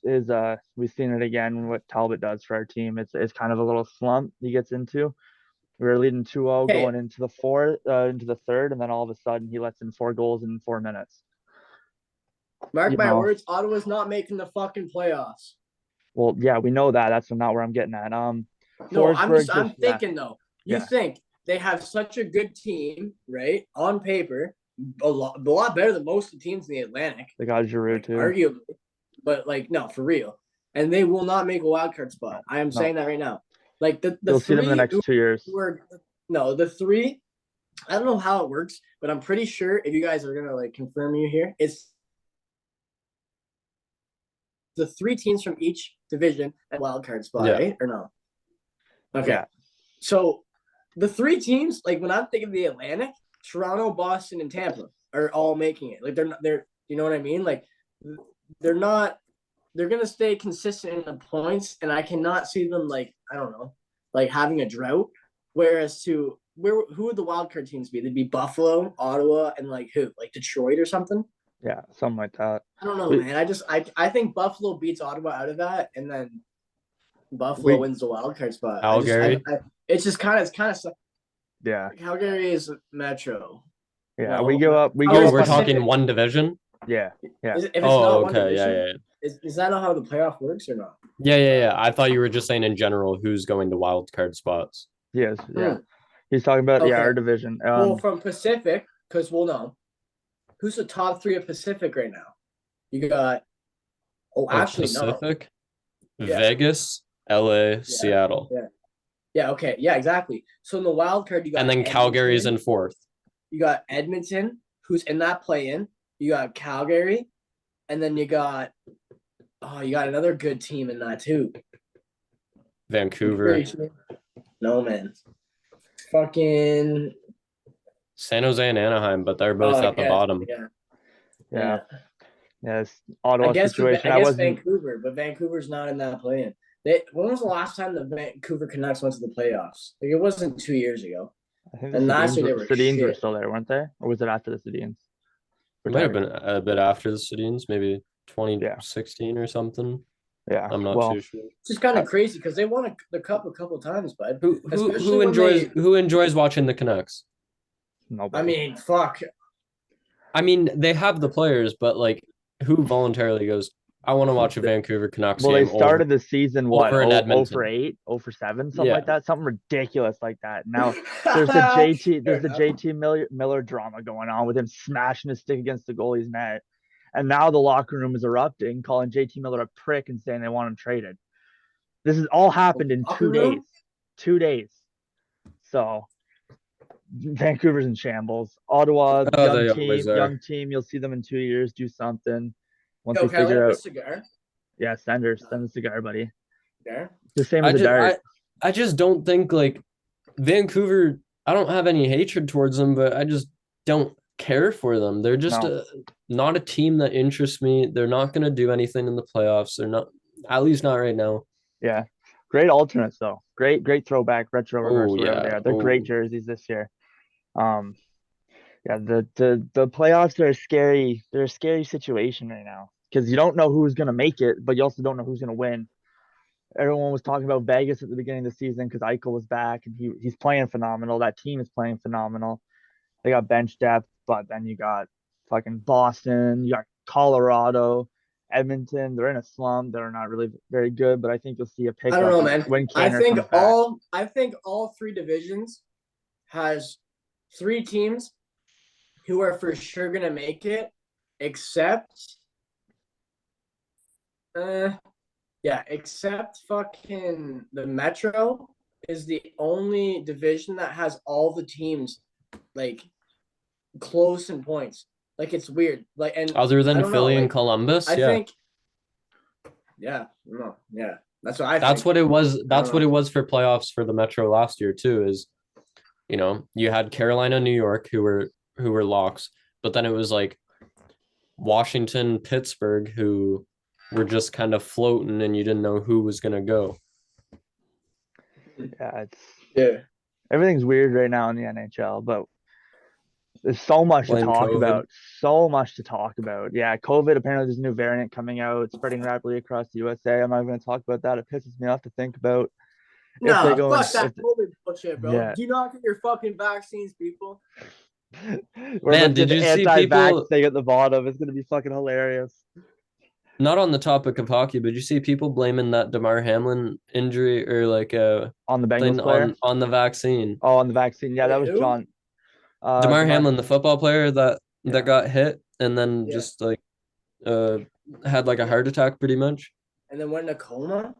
we've seen it again what Talbot does for our team. It's kind of a little slump he gets into. We were leading 2-0 hey, going into into the third, and then all of a sudden he lets in 4 goals in 4 minutes. mark You my know, words, Ottawa's not making the fucking playoffs. well, yeah, we know that. That's not where I'm getting at. No, Forsberg I'm just yeah, thinking though. You yeah. think they have such a good team, right? On paper, a lot better than most of the teams in the Atlantic, They got Giroux like too. arguably, but like no, for real. And they will not make a wild card spot. No, I am no. saying that right now. Like the You'll see them in the three next 2 years. the three. I don't know how it works, but I'm pretty sure if you guys are gonna like confirm me here, it's the 3 teams from each division at wild card spot, Yeah. right? Or no? Okay. Yeah. So the 3 teams, like when I'm thinking of the Atlantic, Toronto, Boston, and Tampa are all making it. Like they're you know what I mean? Like they're not they're gonna stay consistent in the points, and I cannot see them like I don't know, like having a drought. Whereas who would the wild card teams be? They'd be Buffalo, Ottawa, and like who? Like Detroit or something? Yeah, something like that. I don't know, man. I think Buffalo beats Ottawa out of that, and then Buffalo We- wins the wild card spot. Calgary? It's just kind of Yeah, Calgary is Metro. yeah. No. We go up. We Oh, go Oh, up. we're on- Pacific. talking one division? Yeah, yeah. If it's not Oh, one okay. division, Yeah. is that not how the playoff works or not? Yeah. I thought you were just saying in general who's going to wild card spots. Yes, yeah. Hmm. He's talking about Okay. our division. Well, from Pacific, because we'll know who's the top three of Pacific right now. You got actually no. Pacific, Yeah. Vegas, LA, Seattle. Yeah, okay. Yeah, exactly. So in the wild card, you got And then Calgary's Edmonton. in fourth. You got Edmonton, who's in that play-in. You got Calgary, and then you got another good team in that too. Vancouver, No, man. Fucking San Jose, and Anaheim, but they're both at the bottom. yeah. Yes, Ottawa I guess situation. I I guess wasn't. Vancouver, but Vancouver's not in that play-in. When was the last time the Vancouver Canucks went to the playoffs? Like it wasn't 2 years ago. I think the And last year they were Sedins were shit. still there, weren't they? Or was it after the Sedins? It might have been a bit after the Sedins, maybe 2016 or something. Yeah, I'm not too sure. It's just kind of crazy because they won the cup a couple times, bud. Who enjoys watching the Canucks? Nobody. I mean, fuck. I mean, they have the players, but like, who voluntarily goes, I want to watch a Vancouver Canucks well, game? they started the season what? over in 0 Edmonton. for 8, 0 for 7, something Yeah. like that, something ridiculous like that. Now there's the JT Miller drama going on with him smashing his stick against the goalie's net, and now the locker room is erupting, calling JT Miller a prick and saying they want him traded. This has all happened in 2 days. 2 days. So Vancouver's in shambles. Ottawa, young team. You'll see them in 2 years do something. Once they figure out. Cigar? Yeah, send the cigar, buddy. Yeah. The same as the dart. I just don't think like Vancouver. I don't have any hatred towards them, but I just don't care for them. They're just not a team that interests me. They're not going to do anything in the playoffs. They're not, at least not right now. Yeah, great alternates though. Great throwback retro reverse. Whatever they are. They're great jerseys this year. Yeah, the playoffs are a scary. They're a scary situation right now because you don't know who's gonna make it, but you also don't know who's gonna win. Everyone was talking about Vegas at the beginning of the season because Eichel was back and he's playing phenomenal. That team is playing phenomenal. They got bench depth, but then you got fucking Boston, you got Colorado, Edmonton. They're in a slump. They're not really very good, but I think you'll see a pickup. I don't know, man. When I think comes all three divisions has 3 teams who are for sure gonna make it, except fucking the Metro is the only division that has all the teams like close in points. Like it's weird. Like and other than Philly and Columbus, I think. Yeah, no, yeah. That's what I That's think. what it was. That's what it was for playoffs for the Metro last year too. Is, you know, you had Carolina, New York, who were locks, but then it was like Washington, Pittsburgh, who were just kind of floating, and you didn't know who was gonna go. Yeah, everything's weird right now in the NHL, but there's so much to talk about. So much to talk about. Yeah, COVID. Apparently, there's a new variant coming out, spreading rapidly across the USA. I'm not going to talk about that. It pisses me off to think about. No, fuck that COVID bullshit, bro. Yeah. Do not get your fucking vaccines, people. Man, did you see people thing at the bottom? It's going to be fucking hilarious. Not on the topic of hockey, but you see people blaming that DeMar Hamlin injury or like on the Bengals player on the vaccine. Oh, on the vaccine. Yeah, that was John. DeMar Hamlin, the football player that got hit and then just like had like a heart attack pretty much. And then went in a coma?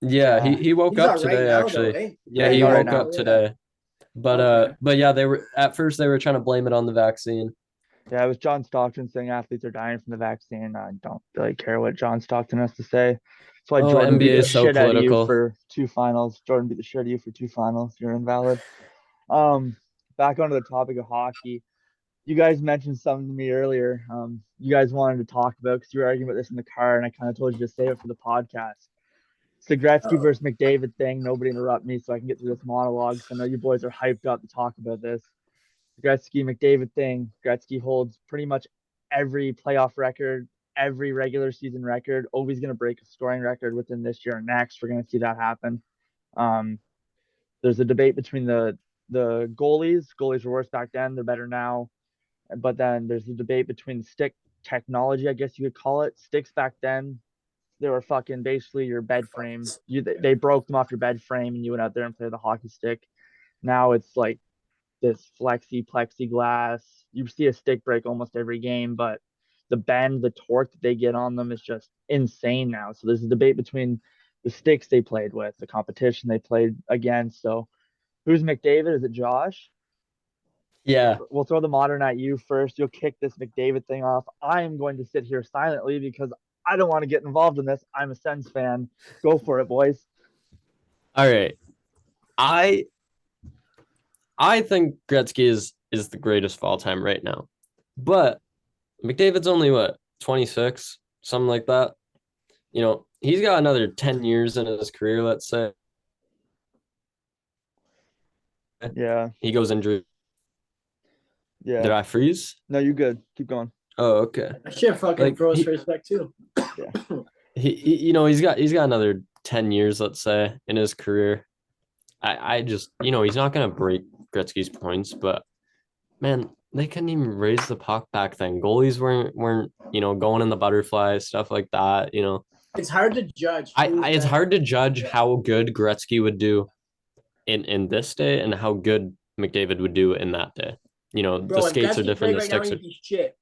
Yeah, he woke up today actually. Though, eh? Yeah, he woke up today. But yeah, they were at first they were trying to blame it on the vaccine. Yeah, it was John Stockton saying athletes are dying from the vaccine. I don't really care what John Stockton has to say. That's why Jordan beat the shit out of you for 2 finals. Jordan beat the shit out of you for 2 finals. You're invalid. Back onto the topic of hockey. You guys mentioned something to me earlier. you guys wanted to talk about because you were arguing about this in the car, and I kind of told you to save it for the podcast. It's the Gretzky versus McDavid thing. Nobody interrupt me so I can get through this monologue. So I know you boys are hyped up to talk about this. The Gretzky McDavid thing. Gretzky holds pretty much every playoff record, every regular season record. Always going to break a scoring record within this year or next. We're going to see that happen. There's a debate between the goalies. Goalies were worse back then. They're better now. But then there's the debate between the stick technology, I guess you could call it. Sticks back then, they were fucking basically your bed frame. They broke them off your bed frame and you went out there and played the hockey stick. Now it's like this flexi plexiglass. You see a stick break almost every game, but the bend, the torque that they get on them is just insane now. So there's a debate between the sticks they played with, the competition they played against. So who's McDavid? Is it Josh? Yeah. We'll throw the modern at you first. You'll kick this McDavid thing off. I am going to sit here silently because I don't want to get involved in this. I'm a Sens fan. Go for it, boys. All right. I think Gretzky is the greatest of all time right now. But McDavid's only what, 26, something like that. You know, he's got another 10 years in his career, let's say. Yeah. He goes injured. Yeah. Did I freeze? No, you good. Keep going. Oh, okay. I should fucking froze for a sec too. Yeah. He he's got another 10 years, let's say, in his career. I just, he's not gonna break Gretzky's points, but man, they couldn't even raise the puck back then. Goalies weren't going in the butterfly, stuff like that. It's hard to judge. It's hard to judge how good Gretzky would do in this day and how good McDavid would do in that day. Bro, the skates are different. The sticks are shit.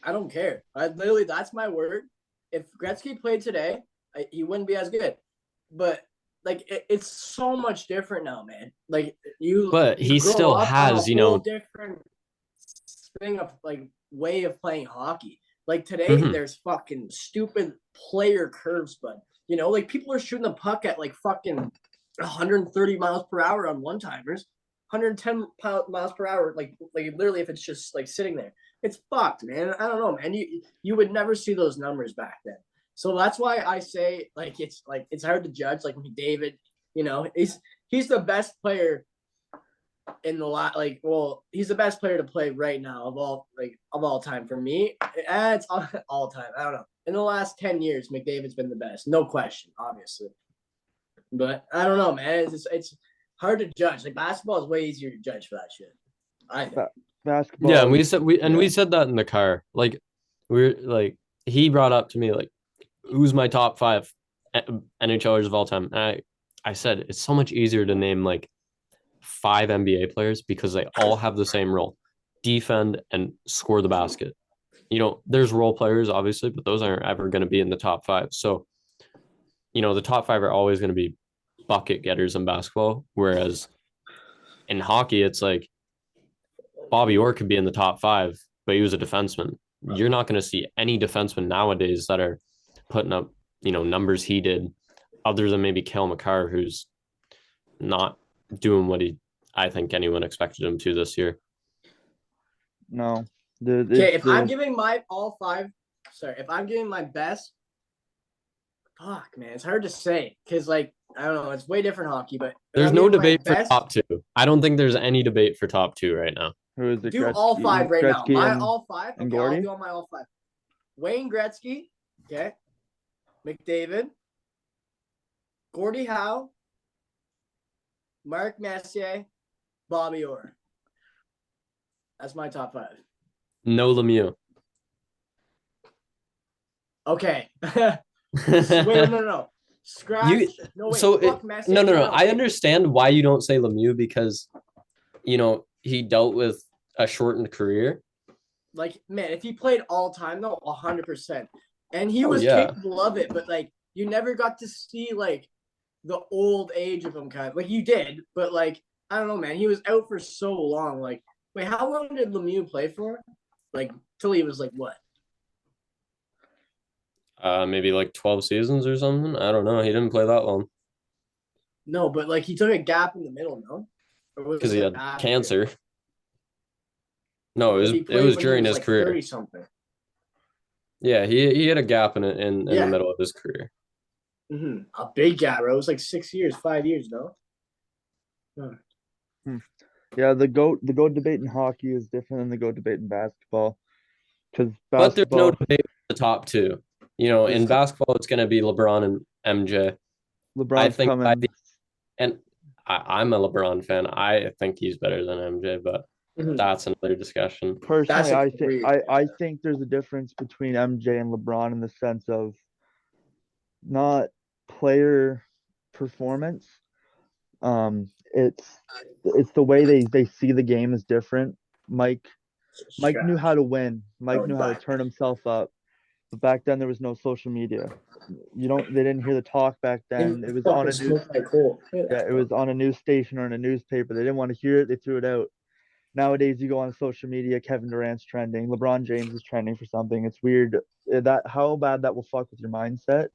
I don't care. That's my word. If Gretzky played today, he wouldn't be as good. But like, it's so much different now, man. Like but he still has, different thing of like way of playing hockey. Like today, there's fucking stupid player curves, bud. Like people are shooting the puck at like fucking 130 miles per hour on one timers. 110 miles per hour, like literally, if it's just like sitting there, it's fucked, man. I don't know, man. You would never see those numbers back then. So that's why I say it's hard to judge. Like McDavid, he's the best player in the lot. He's the best player to play right now of all time for me. It's all time. I don't know. In the last 10 years, McDavid's been the best, no question, obviously. But I don't know, man. It's hard to judge. Like basketball is way easier to judge for that shit. I think. Basketball. Yeah, and we said that in the car. Like we're like he brought up to me like, who's my top 5 NHLers of all time? And I said it's so much easier to name like 5 NBA players because they all have the same role: defend and score the basket. There's role players obviously, but those aren't ever going to be in the top 5. So, the top 5 are always going to be bucket getters in basketball, whereas in hockey it's like Bobby Orr could be in the top 5, but he was a defenseman. You're not going to see any defensemen nowadays that are putting up numbers he did, other than maybe Cale Makar, who's not doing what I think anyone expected him to this year. No. I'm giving my if I'm giving my best, fuck, man, it's hard to say because I don't know, it's way different hockey, but there's no debate for top 2. I don't think there's any debate for top 2 right now. Who is it? Do Gretzky, all 5 right Gretzky now. All 5. And Okay, Gordy? I'll do all my all 5. Wayne Gretzky, okay. McDavid, Gordie Howe, Mark Messier, Bobby Orr. That's my top 5. No Lemieux. Okay. Wait, no. Scratch. No. I understand why you don't say Lemieux because, he dealt with a shortened career. Like, man, if he played all time, though, 100%. And he was capable of it, but, you never got to see, the old age of him kind of. You did, but, I don't know, man. He was out for so long. Wait, how long did Lemieux play for? Till he was, what? Maybe 12 seasons or something. I don't know. He didn't play that long. No, but he took a gap in the middle, no? Because he had cancer. No, it was during his career. 30-something. Yeah, he had a gap in the Yeah. middle of his career. A big gap, bro. It was like 6 years, 5 years, no? Yeah, the GOAT debate in hockey is different than the GOAT debate in basketball. Because But there's no basketball, debate for the top two. You know, in basketball, it's going to be LeBron and MJ. I LeBron's think coming. and I'm a LeBron fan. I think he's better than MJ, but that's another discussion. Personally, That's I a think weird. I think there's a difference between MJ and LeBron in the sense of not player performance. It's the way they see the game is different. Mike knew how to win. Mike knew how to turn himself up. But back then there was no social media. They didn't hear the talk back then. It was on a news yeah, it was on a news station or in a newspaper. They didn't want to hear it, they threw it out. Nowadays you go on social media, Kevin Durant's trending, LeBron James is trending for something. It's weird that how bad that will fuck with your mindset.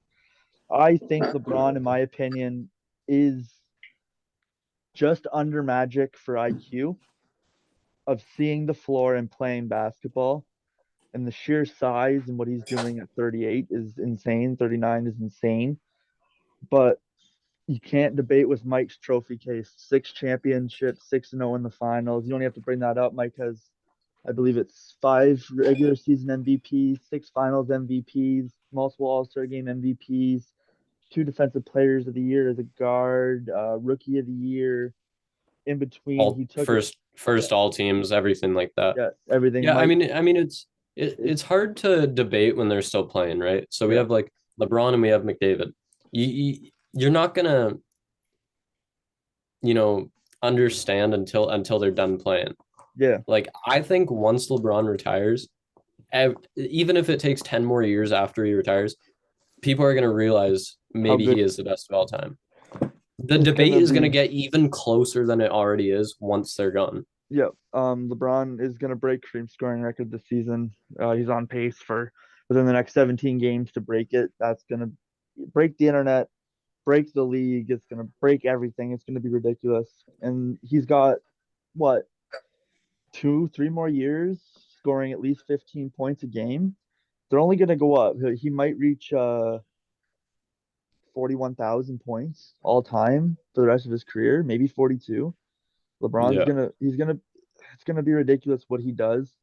I think LeBron, in my opinion, is just under Magic for IQ of seeing the floor and playing basketball. And the sheer size and what he's doing at 38 is insane. 39 is insane. But you can't debate with Mike's trophy case. 6 championships, 6-0 in the finals. You don't have to bring that up. Mike has, I believe it's 5 regular season MVPs, 6 finals MVPs, multiple All-Star game MVPs, 2 defensive players of the year as a guard, rookie of the year. In between, All he took first all teams, everything like that. yeah, everything. Yeah, Mike, I mean it's hard to debate when they're still playing, right? So we have like LeBron and we have McDavid. You're not gonna, you know, understand until they're done playing. yeah, Like I think once LeBron retires, even if it takes 10 more years after he retires, people are gonna realize how maybe good he is the best of all time. The it's debate gonna is gonna be. get even closer than it already is once they're gone. Yeah, LeBron is gonna break Kareem's scoring record this season. He's on pace for within the next 17 games to break it. That's gonna break the internet, break the league. It's gonna break everything. It's gonna be ridiculous. And he's got what 2, 3 more years scoring at least 15 points a game. They're only gonna go up. He might reach 41,000 points all time for the rest of his career, maybe 42. LeBron's Yeah. gonna he's gonna it's gonna be ridiculous what he does.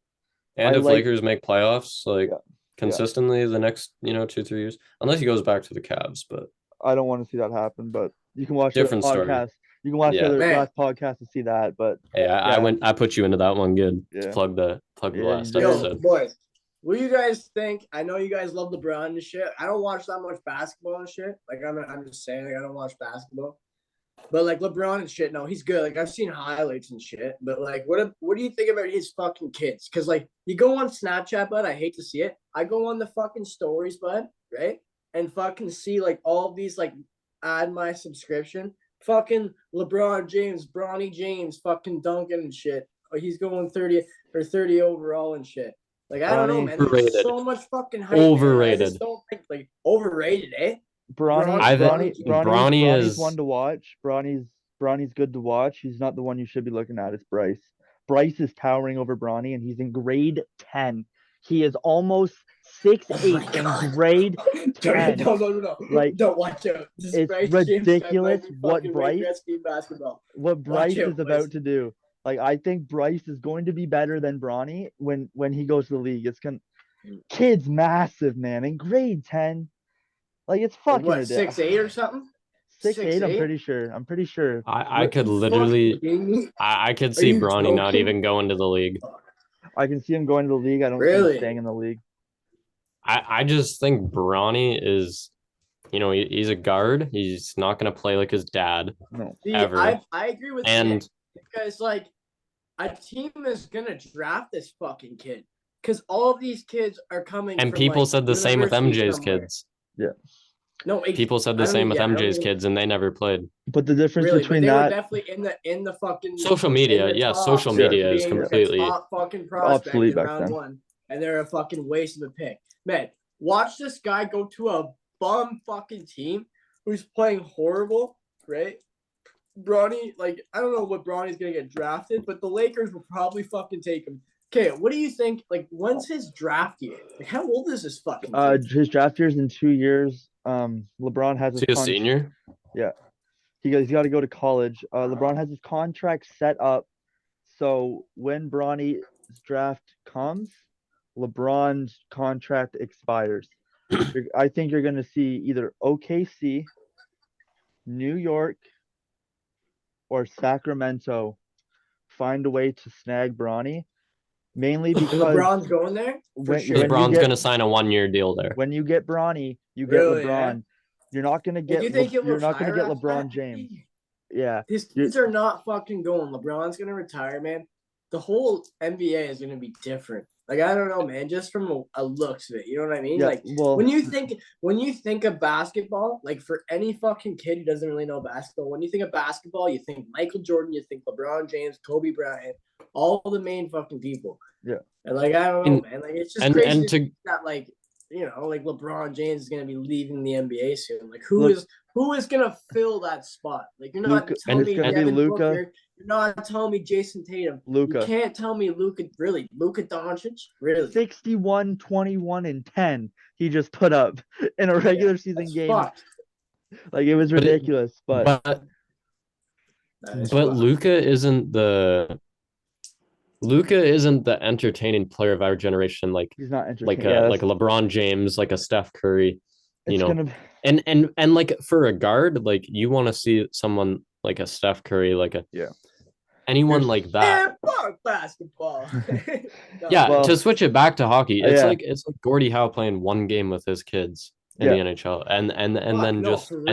And I if like Lakers make playoffs like yeah, yeah. consistently the next, 2, 3 years, unless he goes back to the Cavs, but I don't want to see that happen, but you can watch the other different story. podcast. You can watch the Yeah. other Man, last podcast to see that. But Hey, yeah, I put you into that one good to yeah, plug the yeah, you last did. yo, episode. boys, what do you guys think? I know you guys love LeBron and shit. I don't watch that much basketball and shit. Like I'm just saying, like I don't watch basketball. But like LeBron and shit, no, he's good. Like I've seen highlights and shit. But like, what do you think about his fucking kids? Because like you go on Snapchat, bud. I hate to see it. I go on the fucking stories, bud, right? And fucking see like all of these like add my subscription. Fucking LeBron James, Bronny James, fucking Duncan and shit. Oh, he's going 30 overall and shit. Like I don't know, Bronny, man. There's so much fucking hype, man. I Overrated. just don't think like overrated, eh? Bronny, I think Bronny's is one to watch. Bronny's good to watch. He's not the one you should be looking at. It's Bryce. Bryce is towering over Bronny, and he's in grade 10. He is almost 6'8" in grade 10. No. Like Don't watch out. This it's Bryce ridiculous James what fucking Wayne Bryce Gretzky basketball. what Watch Bryce out, is about to do. Like I think Bryce is going to be better than Bronny when he goes to the league. Kid's massive, man. In grade 10. Like it's Like fucking what, ridiculous. 6'8" or something? 6'8", 6'8"? I'm pretty sure. I could You fucking literally kidding me? I could Are see you Bronny not joking? even going to the league. I can see him going to the league. I don't see him Really? staying in the league. I just think Bronny is, he's a guard. He's not going to play like his dad No. See, ever. I agree with And Nick because like a team is gonna draft this fucking kid because all of these kids are coming and from people like said the same with university MJ's somewhere. kids. Yeah. No, People said the I don't same even, with yeah, I don't MJ's even, kids, and they never played. But the difference really, but between they were that definitely in the fucking Social in media, the yeah, social talks Yeah. for media is being a completely top fucking prospect obsolete in back round then. one, and they're a fucking waste of a pick. Man, watch this guy go to a bum fucking team who's playing horrible, right? Bronny, like I don't know what Bronny's gonna get drafted, but the Lakers will probably fucking take him. Okay, what do you think? Like, when's his draft year? Like, how old is this fucking kid? His draft year's in 2 years. LeBron has Is his he a senior? Yeah, he's got to go to college. LeBron has his contract set up, so when Bronny's draft comes, LeBron's contract expires. I think you're going to see either OKC, New York, or Sacramento find a way to snag Bronny, mainly because LeBron's going there for sure. LeBron's going to sign a 1-year deal there. when you get Bronny, you get Really, LeBron. yeah? You're not going to Like, get you think you're not going to get retire after LeBron that? James. Yeah, His kids are not fucking going. LeBron's gonna retire, man. The whole NBA is gonna be different. Like, I don't know, man. Just from a looks of it, you know what I mean? yeah. Like, Well, when you think of basketball, like for any fucking kid who doesn't really know basketball, when you think of basketball, you think Michael Jordan, you think LeBron James, Kobe Bryant, all the main fucking people. Yeah. And like, I don't know, man. Like, it's just crazy and to to think that, like, you know, like LeBron James is gonna be leaving the NBA soon. Like, who is gonna fill that spot? Like, you're not telling me Devin Booker. You're not telling me Jason Tatum. Luka. You can't tell me Luka. Really, Luka Doncic. Really, 61, 21, and 10. He just put up in a regular season game. Fucked. Like, it was ridiculous. But Luka isn't the entertaining player of our generation. Like, he's not entertaining. Like a LeBron James, like a Steph Curry. You know, gonna... and like for a guard, like you want to see someone like a Steph Curry, like anyone like that. Basketball. To switch it back to hockey, it's like Gordie Howe playing one game with his kids in the NHL, and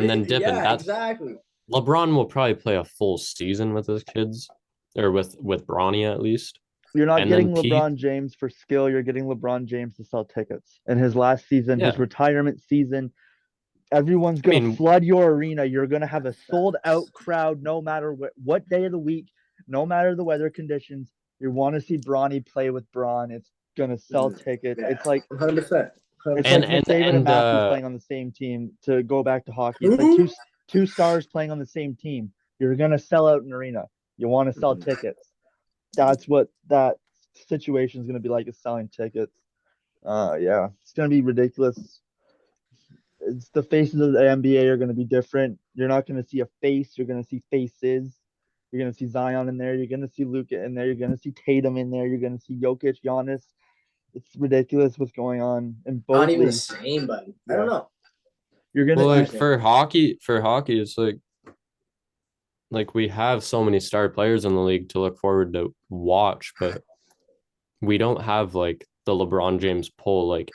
then dipping. That's exactly. LeBron will probably play a full season with his kids, or with Bronny at least. You're not getting LeBron James for skill. You're getting LeBron James to sell tickets. In his last season, his retirement season, everyone's going to flood your arena. You're going to have a sold-out crowd no matter what day of the week, no matter the weather conditions. You want to see Bronny play with Bron. It's going to sell tickets. Yeah. It's like 100%. It's like McDavid and Matthews playing on the same team. To go back to hockey, it's like two stars playing on the same team. You're going to sell out an arena. You want to sell tickets. That's what that situation is going to be like, is selling tickets. Yeah, it's going to be ridiculous. It's the faces of the NBA are going to be different. You're not going to see a face. You're going to see faces. You're going to see Zion in there. You're going to see Luka in there. You're going to see Tatum in there. You're going to see Jokic, Giannis. It's ridiculous what's going on in both Not even leagues. the same, but I don't know. You're gonna like for hockey. It's like we have so many star players in the league to look forward to watch, but we don't have like the LeBron James pull. Like,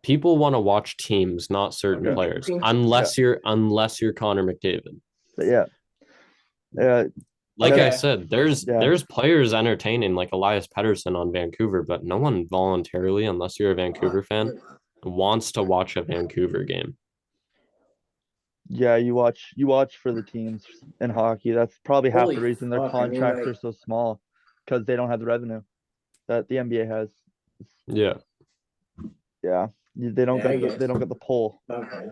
people want to watch teams, not certain players, unless you're Connor McDavid. Like I said, there's players entertaining, like Elias Pettersson on Vancouver, but no one voluntarily, unless you're a Vancouver fan, wants to watch a Vancouver game. Yeah, you watch for the teams in hockey. That's probably half the reason their contracts are so small, because they don't have the revenue that the NBA has. Yeah. They don't get the pull. Okay.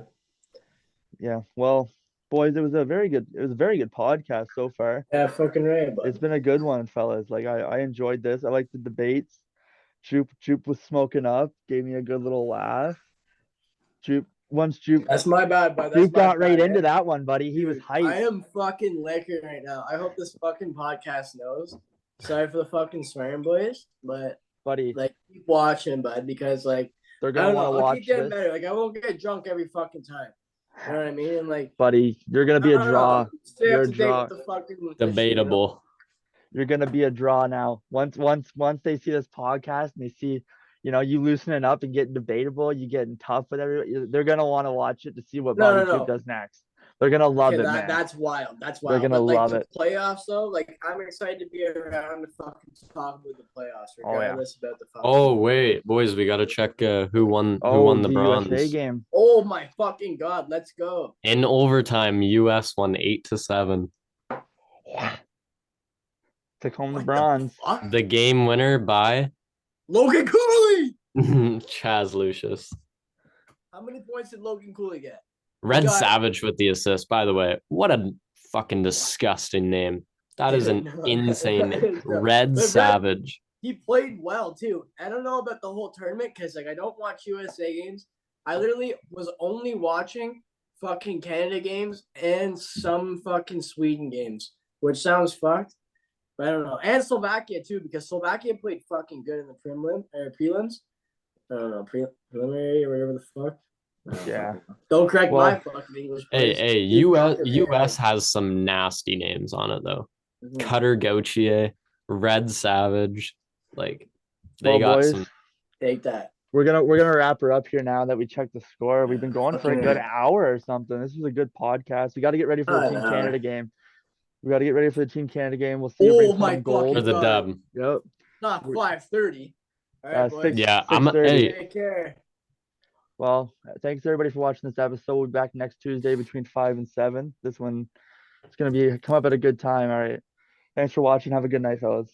Yeah. Well, boys, it was a very good podcast so far. Yeah, fucking right. But it's been a good one, fellas. Like, I enjoyed this. I like the debates. Jupe was smoking up, gave me a good little laugh. That's my bad, but Jupe got right into that one, buddy. He was hyped. I am fucking liquor right now. I hope this fucking podcast knows. Sorry for the fucking swearing, boys, but buddy, like, keep watching, bud, because like they're gonna want to watch. I'll keep getting better. Like, I won't get drunk every fucking time. You know what I mean? And like, buddy, you're gonna be a draw. You're a draw. With the fucking debatable. You're gonna be a draw now. Once they see this podcast and they see, you loosening up and getting debatable, you getting tough with everybody, they're gonna want to watch it to see what Bobby Jupe does next. They're gonna love it, man. That's wild. They're gonna love it. Playoffs, though, like, I'm excited to be around to fucking talk with the playoffs, regardless about the fucking. Oh wait, boys, we gotta check who won the bronze USA game. Oh my fucking god, let's go! In overtime, US won 8-7. Took home the bronze. The game winner by Logan Cooley. Chaz Lucius. How many points did Logan Cooley get? Red Savage with the assist, by the way. What a fucking disgusting name. That is an insane name. Red Savage. he played well too. I don't know about the whole tournament because like I don't watch USA games. I literally was only watching fucking Canada games and some fucking Sweden games, which sounds fucked, but I don't know. And Slovakia too, because Slovakia played fucking good in the prelims. I don't know, preliminary or whatever the fuck. Yeah. Don't correct Well, my fucking English. Hey, US has some nasty names on it though. Mhm. Cutter Gauthier, Red Savage, like they Well, got boys, some. Take that. we're gonna wrap her up here now that we checked the score. We've been going for a good Fucking- hour or something. This was a good podcast. We got to get ready for the I Team know. Canada game. We got to get ready for the Team Canada game. We'll see. Who brings Oh my home gold. For fucking the God. dub. Yep. Not 5:30. All right, boys. Six- Yeah, 6:30. hey, Take care. Well, thanks everybody for watching this episode. We'll be back next Tuesday between 5 and 7. This one, it's gonna be come up at a good time. All right. Thanks for watching. Have a good night, fellas.